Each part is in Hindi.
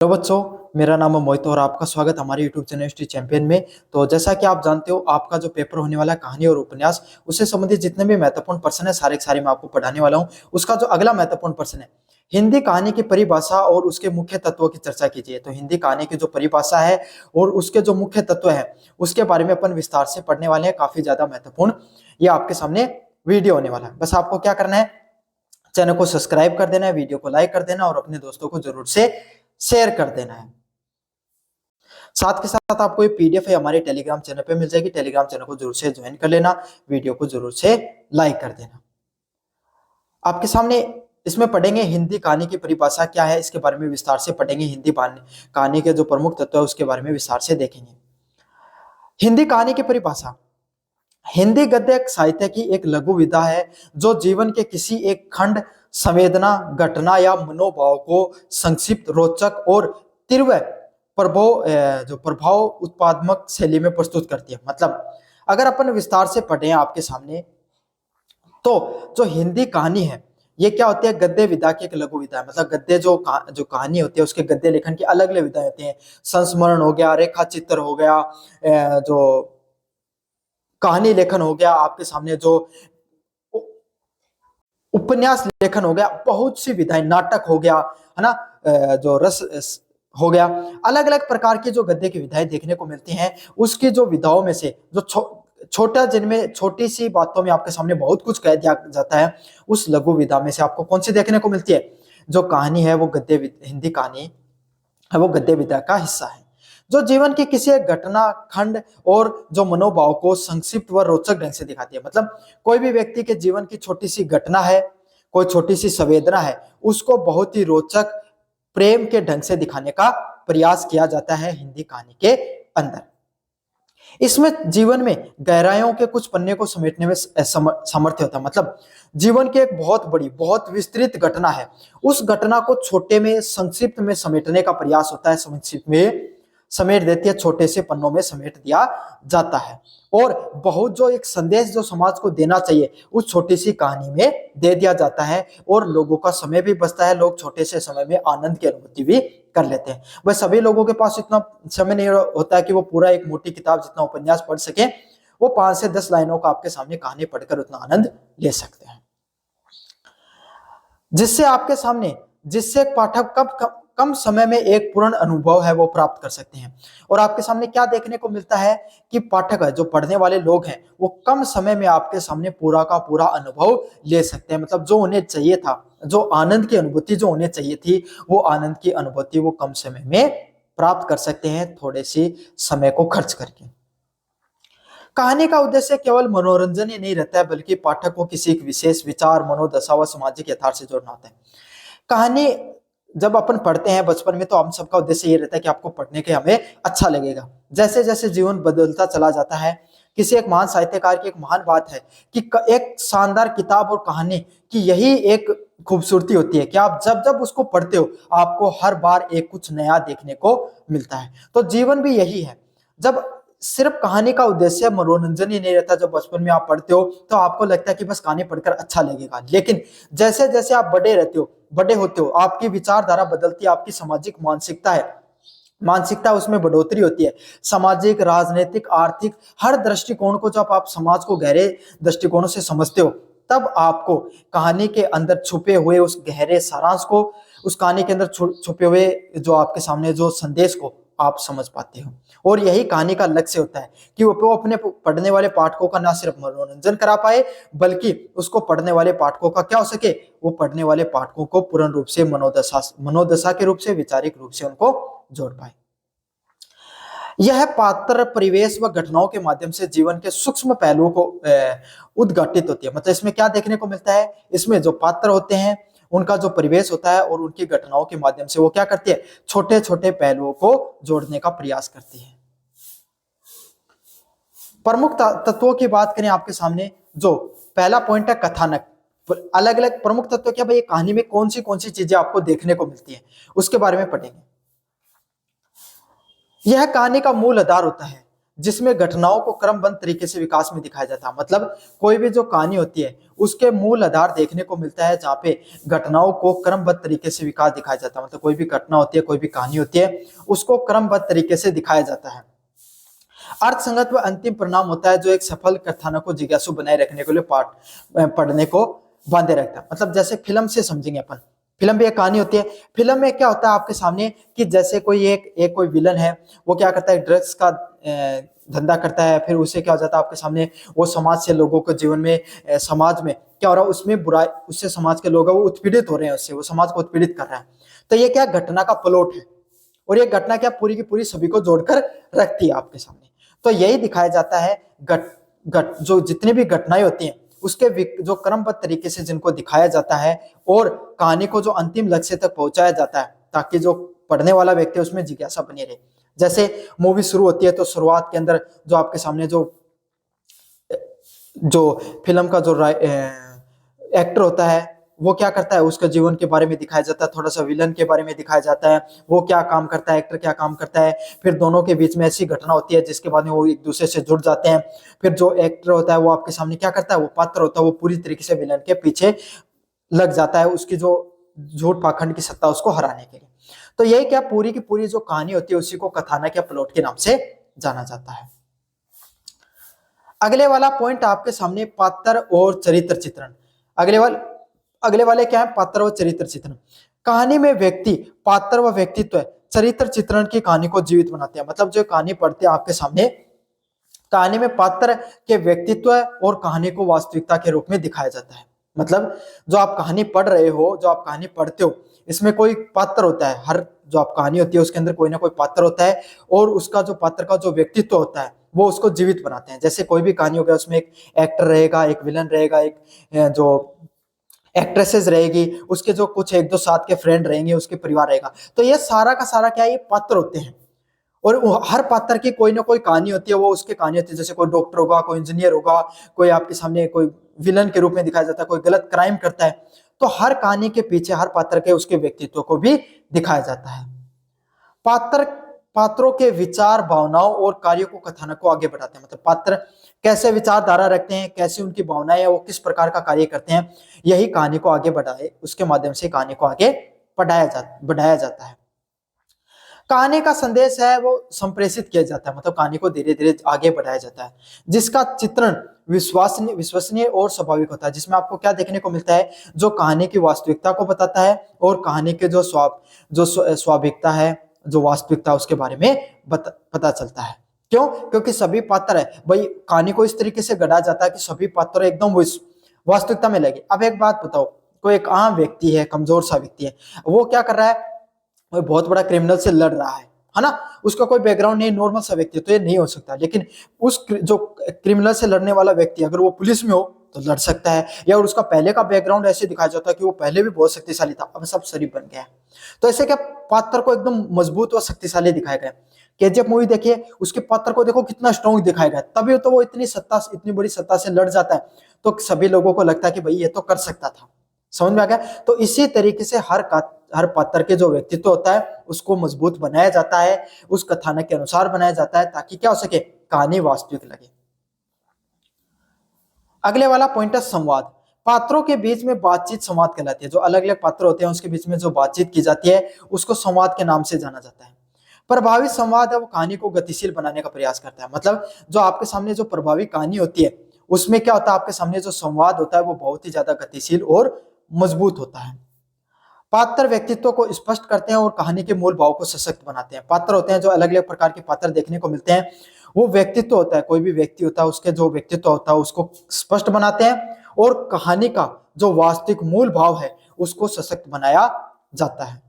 हेलो बच्चों, मेरा नाम है मोहित और आपका स्वागत हमारे यूट्यूब चैनल हिस्ट्री चैंपियन में। तो जैसा कि आप जानते हो, आपका जो पेपर होने वाला है कहानी और उपन्यास, उससे संबंधित जितने भी महत्वपूर्ण प्रश्न है सारे के सारे मैं आपको पढ़ाने वाला हूं। उसका जो अगला महत्वपूर्ण प्रश्न है, हिंदी कहानी की परिभाषा और उसके मुख्य तत्वों की चर्चा कीजिए। तो हिंदी कहानी की जो परिभाषा है और उसके जो मुख्य तत्व है उसके बारे में अपन विस्तार से पढ़ने वाले हैं। काफी ज्यादा महत्वपूर्ण ये आपके सामने वीडियो होने वाला है। बस आपको क्या करना है, चैनल को सब्सक्राइब कर देना है, वीडियो को लाइक कर देना और अपने दोस्तों को जरूर से शेयर कर देना है। साथ के साथ आपको ये पीडीएफ है हमारे टेलीग्राम चैनल पे मिल जाएगी। टेलीग्राम चैनल को जरूर से ज्वाइन कर लेना, वीडियो को जरूर से लाइक कर देना। आपके सामने इसमें पढ़ेंगे हिंदी कहानी की परिभाषा क्या है, इसके बारे में विस्तार से पढ़ेंगे। हिंदी कहानी के जो प्रमुख तत्व है उसके बारे में विस्तार से देखेंगे। हिंदी कहानी की परिभाषा, हिंदी गद्य साहित्य की एक लघु विधा है जो जीवन के किसी एक खंड, संवेदना, घटना या मनोभाव को संक्षिप्त, रोचक और तीव्र प्रभाव उत्पादक शैली में प्रस्तुत करती है। मतलब अगर अपन विस्तार से पढ़े आपके सामने, तो जो हिंदी कहानी है ये क्या होती है, गद्य विधा की एक लघु विधा है। मतलब गद्य जो कहानी होती है उसके गद्य लेखन की अलग अलग विधाएं होती हैं। संस्मरण हो गया, रेखा चित्र हो गया, जो कहानी लेखन हो गया, आपके सामने जो उपन्यास लेखन हो गया, बहुत सी विधाएं, नाटक हो गया, है ना, जो रस हो गया, अलग अलग प्रकार की जो गद्य की विधाएं देखने को मिलती हैं। उसकी जो विधाओं में से जो छोटा, जिनमें छोटी सी बातों में आपके सामने बहुत कुछ कह दिया जाता है, उस लघु विधा में से आपको कौन सी देखने को मिलती है, जो कहानी है वो हिंदी कहानी है वो गद्य विधा का हिस्सा है। जो जीवन की किसी एक घटना, खंड और जो मनोभाव को संक्षिप्त व रोचक ढंग से दिखाती है। मतलब कोई भी व्यक्ति के जीवन की छोटी सी घटना है, कोई छोटी सी संवेदना है, उसको बहुत ही रोचक, प्रेम के ढंग से दिखाने का प्रयास किया जाता है हिंदी कहानी के अंदर। इसमें जीवन में गहराइयों के कुछ पन्ने को समेटने में समर्थ होता है। मतलब जीवन की एक बहुत बड़ी, बहुत विस्तृत घटना है, उस घटना को छोटे में, संक्षिप्त में समेटने का प्रयास होता है। संक्षिप्त में समेट देती है, छोटे से पन्नों में समेट दिया जाता है। और बहुत जो एक संदेश जो समाज को देना चाहिए उस छोटी सी कहानी में दे दिया जाता है, और लोगों का समय भी बचता है। लोग छोटे से समय में आनंद की अनुभूति भी कर लेते हैं। वह सभी लोगों के पास इतना समय नहीं होता है कि वो पूरा एक मोटी किताब जितना उपन्यास पढ़ सके। वो 5 से 10 लाइनों का आपके सामने कहानी पढ़कर उतना आनंद ले सकते हैं, जिससे आपके सामने, जिससे पाठक कम समय में एक पूर्ण अनुभव है वो प्राप्त कर सकते हैं। और आपके सामने क्या देखने को मिलता है कि पाठक है, जो पढ़ने वाले लोग हैं, वो कम समय में आपके सामने पूरा का पूरा अनुभव ले सकते हैं। मतलब जो उन्हें चाहिए था, जो आनंद की अनुभूति जो उन्हें चाहिए थी, वो आनंद की अनुभूति वो कम समय में प्राप्त कर सकते हैं, थोड़े से समय को खर्च करके। कहानी का उद्देश्य केवल मनोरंजन ही नहीं रहता है, बल्कि पाठक को किसी एक विशेष विचार, मनोदशा व सामाजिक यथार्थ से जोड़ना होता है। कहानी जब अपन पढ़ते हैं बचपन में, तो हम सबका उद्देश्य ये रहता है कि आपको पढ़ने के हमें अच्छा लगेगा। जैसे जैसे जीवन बदलता चला जाता है, किसी एक महान साहित्यकार की एक महान बात है कि एक शानदार किताब और कहानी की यही एक खूबसूरती होती है कि आप जब जब उसको पढ़ते हो आपको हर बार एक कुछ नया देखने को मिलता है। तो जीवन भी यही है। जब सिर्फ कहानी का उद्देश्य मनोरंजन ही नहीं रहता, जब बचपन में आप पढ़ते हो तो आपको लगता है कि बस कहानी पढ़कर अच्छा लगेगा, लेकिन जैसे जैसे आप बड़े होते हो, आपकी विचारधारा बदलती है, आपकी सामाजिक मानसिकता उसमें बढ़ोतरी होती है। सामाजिक, राजनीतिक, आर्थिक हर दृष्टिकोण को जब आप समाज को गहरे दृष्टिकोणों से समझते हो, तब आपको कहानी के अंदर छुपे हुए उस गहरे सारांश को, उस कहानी के अंदर छुपे हुए जो आपके सामने जो संदेश को आप समझ पाते हो। और यही कहानी का लक्ष्य होता है कि वो अपने पढ़ने वाले पाठकों का ना सिर्फ मनोरंजन करा पाए, बल्कि उसको पढ़ने वाले पाठकों का क्या हो सके, वो पढ़ने वाले पाठकों को पूर्ण रूप से मनोदशा के रूप से, वैचारिक रूप से उनको जोड़ पाए। यह पात्र परिवेश व घटनाओं के माध्यम से जीवन के सूक्ष्म पहलुओं को उद्घाटित होती है। मतलब इसमें क्या देखने को मिलता है, इसमें जो पात्र होते हैं उनका जो परिवेश होता है और उनकी घटनाओं के माध्यम से वो क्या करती है, छोटे छोटे पहलुओं को जोड़ने का प्रयास करती है। प्रमुख तत्वों की बात करें आपके सामने, जो पहला पॉइंट है कथानक। अलग अलग प्रमुख तत्व क्या भाई, कहानी में कौन सी चीजें आपको देखने को मिलती है उसके बारे में पढ़ेंगे। यह कहानी का मूल आधार होता है जिसमें घटनाओं को क्रमबद्ध तरीके से विकास में दिखाया जाता है। मतलब कोई भी जो कहानी होती है उसके मूल आधार देखने को मिलता है जहाँ पे घटनाओं को क्रमबद्ध तरीके से विकास दिखाया जाता है। मतलब कोई भी घटना होती है, कोई भी कहानी होती है, उसको क्रमबद्ध तरीके से दिखाया जाता है। अर्थसंगत व अंतिम परिणाम होता है जो एक सफल कथानक को जिज्ञासु बनाए रखने के लिए पाठ पढ़ने को बांधे रखता है। मतलब जैसे फिल्म से समझेंगे अपन, फिल्म भी एक कहानी होती है। फिल्म में क्या होता है आपके सामने कि जैसे कोई एक कोई विलन है, वो क्या करता है, ड्रग्स का धंधा करता है। फिर उसे क्या हो जाता है आपके सामने, वो समाज से लोगों को जीवन में समाज में क्या हो रहा है, उसमें बुराई, उससे समाज के लोग वो उत्पीड़ित हो रहे हैं, उससे वो समाज को उत्पीड़ित कर रहा है। तो ये क्या घटना का प्लॉट है, और ये घटना क्या पूरी की पूरी सभी को जोड़कर रखती है आपके सामने। तो यही दिखाया जाता है जो जितनी भी घटनाएं होती हैं उसके जो क्रमबद्ध तरीके से जिनको दिखाया जाता है, और कहानी को जो अंतिम लक्ष्य तक पहुंचाया जाता है, ताकि जो पढ़ने वाला व्यक्ति है उसमें जिज्ञासा बनी रहे। जैसे मूवी शुरू होती है तो शुरुआत के अंदर जो आपके सामने जो फिल्म का जो एक्टर होता है वो क्या करता है, उसका जीवन के बारे में दिखाया जाता है, थोड़ा सा विलन के बारे में दिखाया जाता है, वो क्या काम करता है, एक्टर क्या काम करता है। फिर दोनों के बीच में ऐसी घटना होती है जिसके बाद में वो एक दूसरे से जुड़ जाते हैं। फिर जो एक्टर होता है वो आपके सामने क्या करता है, वो पात्र होता है वो पूरी तरीके से विलन के पीछे लग जाता है, उसकी जो झूठ पाखंड की सत्ता उसको हराने के लिए। तो यही क्या पूरी की पूरी जो कहानी होती है उसी को कथानक या प्लॉट के नाम से जाना जाता है। अगले वाला पॉइंट आपके सामने पात्र और चरित्र चित्रण। अगले वाले क्या है, पात्र और चरित्र चित्रण। कहानी में व्यक्ति, पात्र व व्यक्तित्व चरित्र चित्रण की कहानी को जीवित बनाते हैं। मतलब जो कहानी पढ़ते हैं आपके सामने, कहानी में पात्र के व्यक्तित्व और कहानी को वास्तविकता के रूप में दिखाया जाता है। मतलब जो आप कहानी पढ़ रहे हो, जो आप कहानी पढ़ते हो, इसमें कोई पात्र होता है, हर जो आप कहानी होती है उसके अंदर कोई ना कोई पात्र होता है, और उसका जो पात्र का जो व्यक्तित्व होता है वो उसको जीवित बनाते हैं। जैसे कोई भी कहानी हो गया, उसमें एक एक्टर रहेगा, एक विलन रहेगा, एक जो एक्ट्रेसेस रहेगी, उसके जो कुछ एक दो साथ के फ्रेंड रहेंगे, उसके परिवार रहेगा। तो ये सारा का सारा क्या है, ये पात्र होते हैं, और हर पात्र की कोई ना कोई कहानी होती है, वो उसकी कहानी होती है। जैसे कोई डॉक्टर होगा, कोई इंजीनियर होगा, कोई आपके सामने कोई विलन के रूप में दिखाया जाता है, कोई गलत क्राइम करता है। तो हर कहानी के पीछे हर पात्र के उसके व्यक्तित्व को भी दिखाया जाता है। पात्रों के विचार, भावनाओं और कार्यों को कथानक को आगे बढ़ाते हैं। मतलब पात्र कैसे विचारधारा रखते हैं, कैसे उनकी भावनाएं है, वो किस प्रकार का कार्य करते हैं, यही कहानी को आगे बढ़ाए, उसके माध्यम से कहानी को आगे बढ़ाया जाता है। कहानी का संदेश है वो संप्रेषित किया जाता है। मतलब कहानी को धीरे धीरे आगे बढ़ाया जाता है, जिसका चित्रण विश्वसनीय और स्वाभाविक होता है। जिसमें आपको क्या देखने को मिलता है, जो कहानी की वास्तविकता को बताता है, और कहानी के जो स्वाभाविकता है, जो वास्तविकता उसके बारे में पता चलता है। क्यों? क्योंकि सभी पात्र है भाई, कहानी को इस तरीके से गढ़ा जाता है कि सभी पात्र एकदम वास्तविकता में लगे। अब एक बात बताओ, कोई एक आम व्यक्ति है, कमजोर सा व्यक्ति है, वो क्या कर रहा है, वो बहुत बड़ा क्रिमिनल से लड़ रहा है ना, उसका कोई बैकग्राउंड नहीं, नॉर्मल सा व्यक्ति है, तो ये नहीं हो सकता। लेकिन उस जो क्रिमिनल से लड़ने वाला व्यक्ति अगर वो पुलिस में हो तो लड़ सकता है, या और उसका पहले का बैकग्राउंड ऐसे दिखाया जाता है कि वो पहले भी बहुत शक्तिशाली था, अब सब शरीफ बन गया है। तो ऐसे क्या पात्र को एकदम मजबूत व शक्तिशाली दिखाया गया। केजीएफ मूवी देखिए, उसके पात्र को देखो कितना स्ट्रॉन्ग दिखाया गया, तभी तो वो इतनी बड़ी सत्ता से लड़ जाता है, तो सभी लोगों को लगता है कि भाई ये तो कर सकता था। समझ में आ गया? तो इसी तरीके से हर पात्र के जो व्यक्तित्व होता है उसको मजबूत बनाया जाता है, उस कथानक के अनुसार बनाया जाता है, ताकि क्या हो सके, कहानी वास्तविक लगे। अगले वाला पॉइंट है संवाद। पात्रों के बीच में बातचीत संवाद कहलाती है। जो अलग अलग पात्र होते हैं उसके बीच में जो बातचीत की जाती है उसको संवाद के नाम से जाना जाता है। प्रभावी संवाद है वो कहानी को गतिशील बनाने का प्रयास करता है। मतलब जो आपके सामने जो प्रभावी कहानी होती है उसमें क्या होता है, आपके सामने जो संवाद होता है वो बहुत ही ज्यादा गतिशील और मजबूत होता है। पात्र व्यक्तित्व को स्पष्ट करते हैं और कहानी के मूल भाव को सशक्त बनाते हैं। पात्र होते हैं जो अलग अलग प्रकार के पात्र देखने को मिलते हैं, वो व्यक्तित्व होता है, कोई भी व्यक्ति होता है उसके जो व्यक्तित्व होता है उसको स्पष्ट बनाते हैं, और कहानी का जो वास्तविक मूल भाव है उसको सशक्त बनाया जाता है।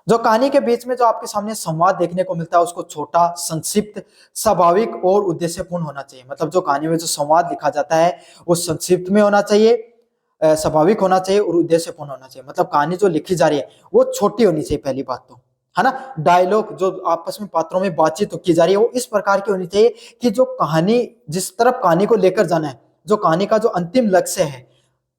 जो कहानी के बीच में जो आपके सामने संवाद देखने को मिलता है उसको छोटा, संक्षिप्त, स्वाभाविक और उद्देश्यपूर्ण होना चाहिए। मतलब जो कहानी में जो संवाद लिखा जाता है वो संक्षिप्त में होना चाहिए, स्वाभाविक होना चाहिए और उद्देश्यपूर्ण होना चाहिए। मतलब कहानी जो लिखी जा रही है वो छोटी होनी चाहिए, पहली बात तो है ना। डायलॉग जो आपस में पात्रों में बातचीत की जा रही है वो इस प्रकार की होनी चाहिए कि जो कहानी जिस तरफ कहानी को लेकर जाना है, जो कहानी का जो अंतिम लक्ष्य है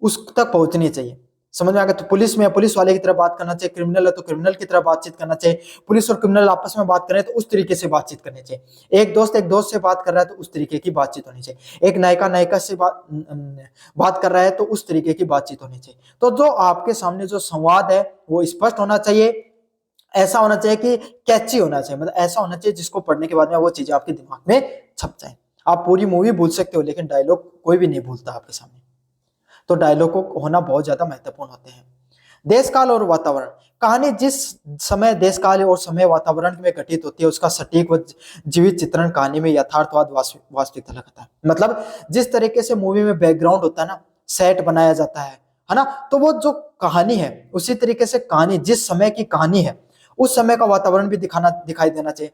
उस तक पहुंचनी चाहिए। समझ में आ गया? तो पुलिस में है, पुलिस वाले की तरह बात करना चाहिए, क्रिमिनल है तो क्रिमिनल की तरह बातचीत करना चाहिए, पुलिस और क्रिमिनल आपस में बात कर रहे हैं तो उस तरीके से बातचीत करनी चाहिए, एक दोस्त से बात कर रहा है तो उस तरीके की बातचीत होनी चाहिए, एक नायिका से बात कर रहा है तो उस तरीके की बातचीत होनी चाहिए। तो जो आपके सामने जो संवाद है वो स्पष्ट होना चाहिए, ऐसा होना चाहिए कि कैची होना चाहिए, मतलब ऐसा होना चाहिए जिसको पढ़ने के बाद में वो चीजें आपके दिमाग में छप जाए। आप पूरी मूवी भूल सकते हो लेकिन डायलॉग कोई भी नहीं भूलता आपके सामने, तो डायलॉग को होना बहुत ज्यादा महत्वपूर्ण होते हैं। देश काल और वातावरण, कहानी जिस समय देश काल और समय वातावरण में घटित होती है उसका सटीक व जीवित चित्रण कहानी में यथार्थवाद वास्तविकता लगता है। मतलब जिस तरीके से मूवी में बैकग्राउंड होता है ना, सेट बनाया जाता है ना, तो वो जो कहानी है उसी तरीके से कहानी जिस समय की कहानी है उस समय का वातावरण भी दिखाई देना चाहिए।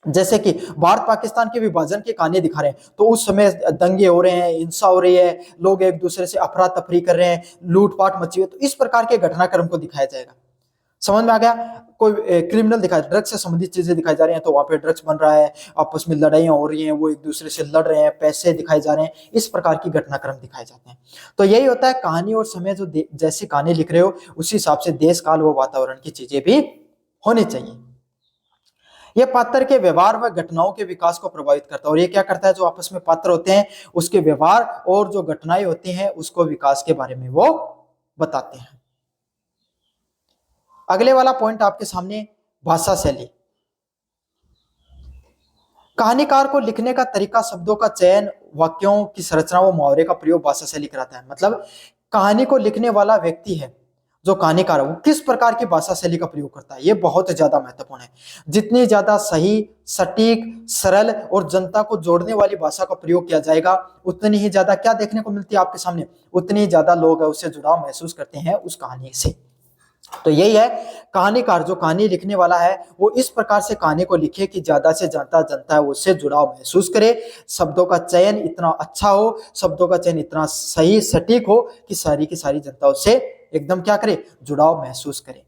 जैसे कि भारत पाकिस्तान के विभाजन की कहानी दिखा रहे हैं तो उस समय दंगे हो रहे हैं, हिंसा हो रही है, लोग एक दूसरे से अफरा तफरी कर रहे हैं, लूटपाट मची हुई है, तो इस प्रकार के घटनाक्रम को दिखाया जाएगा। समझ में आ गया? कोई क्रिमिनल दिखाया, ड्रग्स से संबंधित चीजें दिखाई जा रही हैं तो वहां पे ड्रग्स बन रहा है, आपस में लड़ाइयां हो रही हैं, वो एक दूसरे से लड़ रहे हैं, पैसे दिखाए जा रहे हैं, इस प्रकार की घटनाक्रम दिखाए जाते हैं। तो यही होता है कहानी और समय, जो जैसी कहानी लिख रहे हो उसी हिसाब से देश काल व वातावरण की चीजें भी होनी चाहिए। ये पात्र के व्यवहार व घटनाओं के विकास को प्रभावित करता है, और ये क्या करता है, जो आपस में पात्र होते हैं उसके व्यवहार और जो घटनाएं होती हैं उसको विकास के बारे में वो बताते हैं। अगले वाला पॉइंट आपके सामने, भाषा शैली। कहानीकार को लिखने का तरीका, शब्दों का चयन, वाक्यों की संरचना व मुहावरे का प्रयोग भाषा शैली कराता है। मतलब कहानी को लिखने वाला व्यक्ति है, जो कहानीकार है, वो किस प्रकार की भाषा शैली का प्रयोग करता है, ये बहुत ज्यादा महत्वपूर्ण है। जितनी ज्यादा सही, सटीक, सरल और जनता को जोड़ने वाली भाषा का प्रयोग किया जाएगा उतनी ही ज्यादा क्या देखने को मिलती है आपके सामने, उतनी ज्यादा लोग उससे जुड़ाव महसूस करते हैं उस कहानी से। तो यही है, कहानीकार जो कहानी लिखने वाला है वो इस प्रकार से कहानी को लिखे कि ज्यादा से ज्यादा जनता है उससे जुड़ाव महसूस करे, शब्दों का चयन इतना अच्छा हो, शब्दों का चयन इतना सही सटीक हो कि सारी की सारी जनता उससे एकदम क्या करे, जुड़ाव महसूस करे।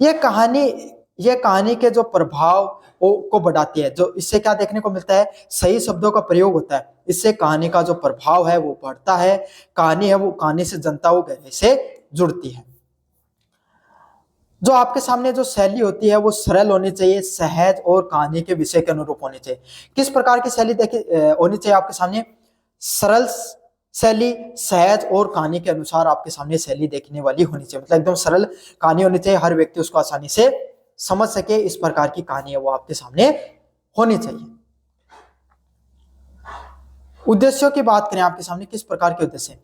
यह कहानी के जो प्रभाव को बढ़ाती है, जो इससे क्या देखने को मिलता है, सही शब्दों का प्रयोग होता है, इससे कहानी का जो प्रभाव है वो बढ़ता है, कहानी है वो कहानी से जनता वो गहरे से जुड़ती है। जो आपके सामने जो शैली होती है वो सरल होनी चाहिए, सहज और कहानी के विषय के अनुरूप होनी चाहिए। किस प्रकार की शैली होनी चाहिए आपके सामने, सरल शैली, सहज और कहानी के अनुसार आपके सामने शैली देखने वाली होनी चाहिए। मतलब एकदम सरल कहानी होनी चाहिए, हर व्यक्ति उसको आसानी से समझ सके, इस प्रकार की कहानी है वो आपके सामने होनी चाहिए। उद्देश्यों की बात करें आपके सामने, किस प्रकार के उद्देश्य,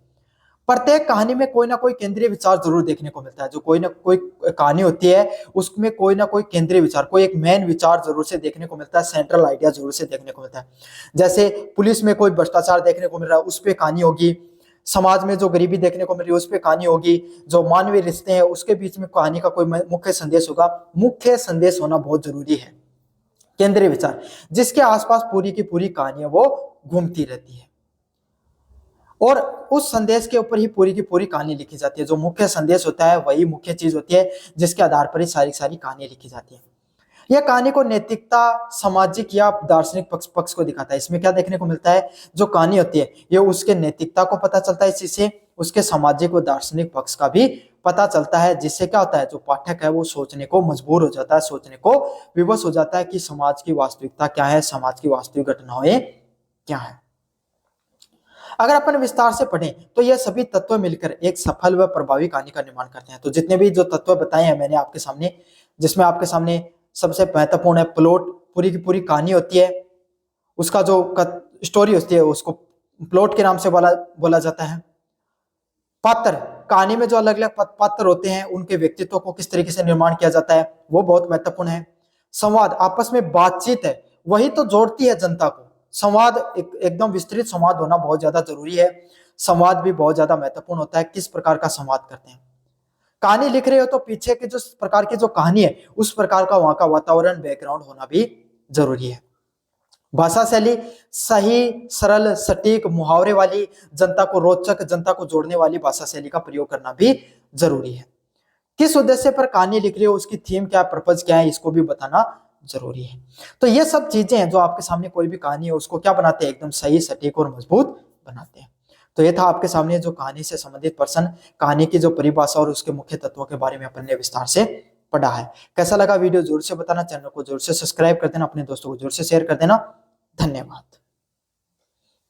प्रत्येक कहानी में कोई ना कोई केंद्रीय विचार जरूर देखने को मिलता है। जो कोई ना कोई कहानी होती है उसमें कोई ना कोई केंद्रीय विचार, कोई एक मेन विचार जरूर से देखने को मिलता है, सेंट्रल आइडिया जरूर से देखने को मिलता है। जैसे पुलिस में कोई भ्रष्टाचार देखने को मिल रहा है उस पर कहानी होगी, समाज में जो गरीबी देखने को मिल रही है उस पर कहानी होगी, जो मानवीय रिश्ते हैं उसके बीच में कहानी का कोई मुख्य संदेश होगा। मुख्य संदेश होना बहुत जरूरी है, केंद्रीय विचार जिसके आसपास पूरी की पूरी कहानियां वो घूमती रहती है, और उस संदेश के ऊपर ही पूरी की पूरी कहानी लिखी जाती है। जो मुख्य संदेश होता है वही मुख्य चीज होती है जिसके आधार पर ही सारी सारी कहानी लिखी जाती है। यह कहानी को नैतिकता, सामाजिक या दार्शनिक पक्ष को दिखाता है। इसमें क्या देखने को मिलता है, जो कहानी होती है ये उसके नैतिकता को पता चलता है, इससे उसके सामाजिक और दार्शनिक पक्ष का भी पता चलता है, जिससे क्या होता है, जो पाठक है वो सोचने को मजबूर हो जाता है, सोचने को विवश हो जाता है कि समाज की वास्तविकता क्या है, समाज की वास्तविक घटनाएं क्या है। अगर अपन विस्तार से पढ़ें तो यह सभी तत्व मिलकर एक सफल व प्रभावी कहानी का निर्माण करते हैं। तो जितने भी जो तत्व बताए हैं मैंने आपके सामने, जिसमें आपके सामने सबसे महत्वपूर्ण है प्लॉट, पूरी की पूरी कहानी होती है, उसका जो स्टोरी होती है उसको प्लॉट के नाम से बोला जाता है। पात्र, कहानी में जो अलग अलग पात्र होते हैं उनके व्यक्तित्व को किस तरीके से निर्माण किया जाता है वो बहुत महत्वपूर्ण है। संवाद, आपस में बातचीत है वही तो जोड़ती है जनता को। संवाद एकदम विस्तृत संवाद होना बहुत ज्यादा जरूरी है। संवाद भी बहुत ज्यादा महत्वपूर्ण होता है, किस प्रकार का संवाद करते हैं। कहानी लिख रहे हो तो पीछे के जो प्रकार की जो कहानी है उस प्रकार का वहां का वातावरण, बैकग्राउंड होना भी जरूरी है। भाषा शैली सही, सरल, सटीक, मुहावरे वाली, जनता को रोचक, जनता को जोड़ने वाली भाषा शैली का प्रयोग करना भी जरूरी है। किस उद्देश्य पर कहानी लिख रही हो, उसकी थीम क्या, पर्पज क्या है, इसको भी बताना जरूरी है। तो ये सब चीजें हैं जो आपके सामने कोई भी कहानी है उसको क्या बनाते हैं, एकदम सही, सटीक और मजबूत बनाते हैं। तो ये था आपके सामने जो कहानी से संबंधित प्रश्न, कहानी की जो परिभाषा और उसके मुख्य तत्वों के बारे में अपन ने विस्तार से पढ़ा है। कैसा लगा वीडियो जरूर से बताना, चैनल को जरूर से सब्सक्राइब कर देना, अपने दोस्तों को जरूर से शेयर कर देना। धन्यवाद।